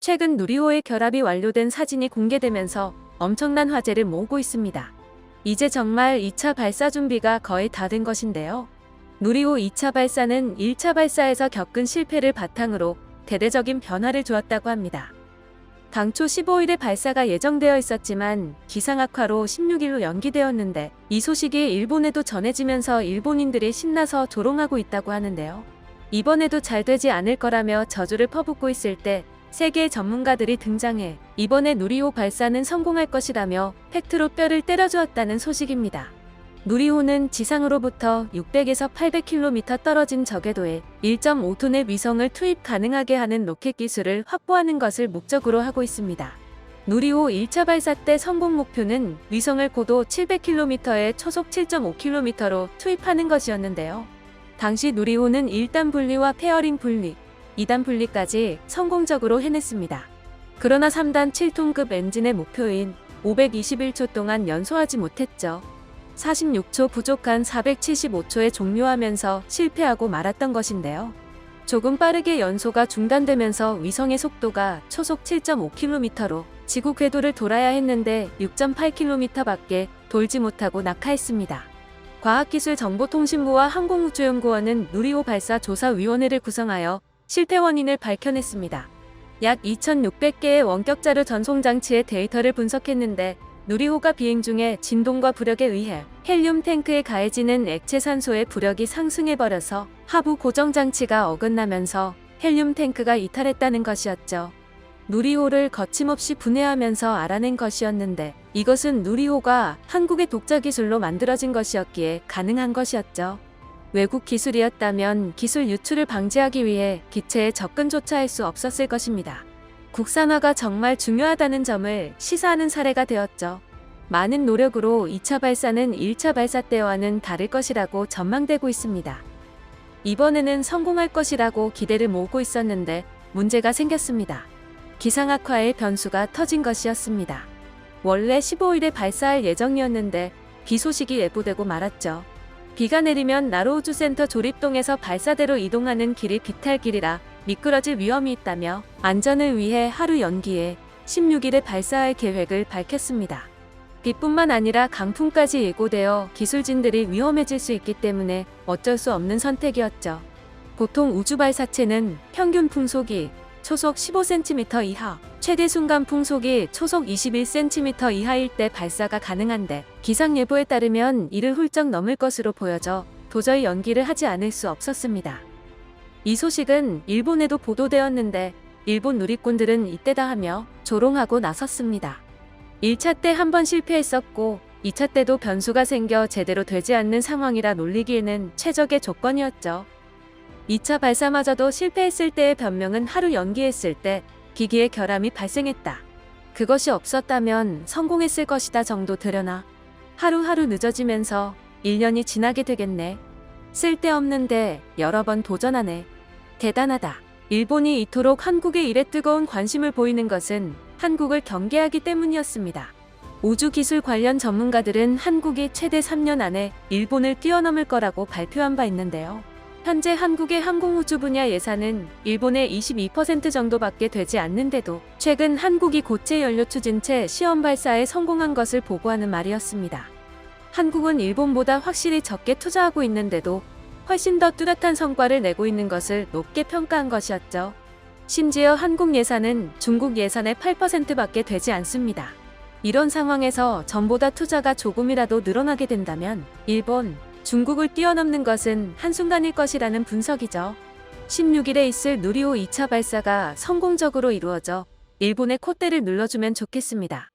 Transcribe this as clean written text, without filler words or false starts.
최근 누리호의 결합이 완료된 사진이 공개되면서 엄청난 화제를 모으고 있습니다. 이제 정말 2차 발사 준비가 거의 다 된 것인데요. 누리호 2차 발사는 1차 발사에서 겪은 실패를 바탕으로 대대적인 변화를 주었다고 합니다. 당초 15일에 발사가 예정되어 있었지만 기상 악화로 16일로 연기되었는데 이 소식이 일본에도 전해지면서 일본인들이 신나서 조롱하고 있다고 하는데요. 이번에도 잘 되지 않을 거라며 저주를 퍼붓고 있을 때 세계의 전문가들이 등장해 이번에 누리호 발사는 성공할 것이라며 팩트로 뼈를 때려주었다는 소식입니다. 누리호는 지상으로부터 600에서 800km 떨어진 저궤도에 1.5톤의 위성을 투입 가능하게 하는 로켓 기술을 확보하는 것을 목적으로 하고 있습니다. 누리호 1차 발사 때 성공 목표는 위성을 고도 700km에 초속 7.5km로 투입하는 것이었는데요. 당시 누리호는 1단 분리와 페어링 분리, 2단 분리까지 성공적으로 해냈습니다. 그러나 3단 7톤급 엔진의 목표인 521초 동안 연소하지 못했죠. 46초 부족한 475초에 종료하면서 실패하고 말았던 것인데요. 조금 빠르게 연소가 중단되면서 위성의 속도가 초속 7.5km로 지구 궤도를 돌아야 했는데 6.8km밖에 돌지 못하고 낙하했습니다. 과학기술정보통신부와 항공우주연구원은 누리호 발사 조사위원회를 구성하여 실패 원인을 밝혀냈습니다. 약 2,600개의 원격자료 전송장치의 데이터를 분석했는데 누리호가 비행 중에 진동과 부력에 의해 헬륨 탱크에 가해지는 액체 산소의 부력이 상승해버려서 하부 고정장치가 어긋나면서 헬륨 탱크가 이탈했다는 것이었죠. 누리호를 거침없이 분해하면서 알아낸 것이었는데 이것은 누리호가 한국의 독자 기술로 만들어진 것이었기에 가능한 것이었죠. 외국 기술이었다면 기술 유출을 방지하기 위해 기체에 접근조차 할 수 없었을 것입니다. 국산화가 정말 중요하다는 점을 시사하는 사례가 되었죠. 많은 노력으로 2차 발사는 1차 발사 때와는 다를 것이라고 전망되고 있습니다. 이번에는 성공할 것이라고 기대를 모으고 있었는데 문제가 생겼습니다. 기상 악화의 변수가 터진 것이었습니다. 원래 15일에 발사할 예정이었는데 비 소식이 예보되고 말았죠. 비가 내리면 나로우주센터 조립동에서 발사대로 이동하는 길이 비탈길이라 미끄러질 위험이 있다며 안전을 위해 하루 연기해 16일에 발사할 계획을 밝혔습니다. 비뿐만 아니라 강풍까지 예고되어 기술진들이 위험해질 수 있기 때문에 어쩔 수 없는 선택이었죠. 보통 우주발사체는 평균 풍속이 초속 15cm 이하, 최대 순간 풍속이 초속 21cm 이하일 때 발사가 가능한데 기상 예보에 따르면 이를 훌쩍 넘을 것으로 보여져 도저히 연기를 하지 않을 수 없었습니다. 이 소식은 일본에도 보도되었는데 일본 누리꾼들은 이때다 하며 조롱하고 나섰습니다. 1차 때 한 번 실패했었고 2차 때도 변수가 생겨 제대로 되지 않는 상황이라 놀리기에는 최적의 조건이었죠. 2차 발사마저도 실패했을 때의 변명은 하루 연기했을 때 기기의 결함이 발생했다. 그것이 없었다면 성공했을 것이다 정도 되려나. 하루하루 늦어지면서 1년이 지나게 되겠네. 쓸데없는데 여러 번 도전하네. 대단하다. 일본이 이토록 한국에 이래 뜨거운 관심을 보이는 것은 한국을 경계하기 때문이었습니다. 우주기술 관련 전문가들은 한국이 최대 3년 안에 일본을 뛰어넘을 거라고 발표한 바 있는데요. 현재 한국의 항공우주 분야 예산은 일본의 22% 정도밖에 되지 않는데도 최근 한국이 고체 연료 추진체 시험 발사에 성공한 것을 보고하는 말이었습니다. 한국은 일본보다 확실히 적게 투자하고 있는데도 훨씬 더 뚜렷한 성과를 내고 있는 것을 높게 평가한 것이었죠. 심지어 한국 예산은 중국 예산의 8%밖에 되지 않습니다. 이런 상황에서 전보다 투자가 조금이라도 늘어나게 된다면 일본, 중국을 뛰어넘는 것은 한순간일 것이라는 분석이죠. 16일에 있을 누리호 2차 발사가 성공적으로 이루어져 일본의 콧대를 눌러주면 좋겠습니다.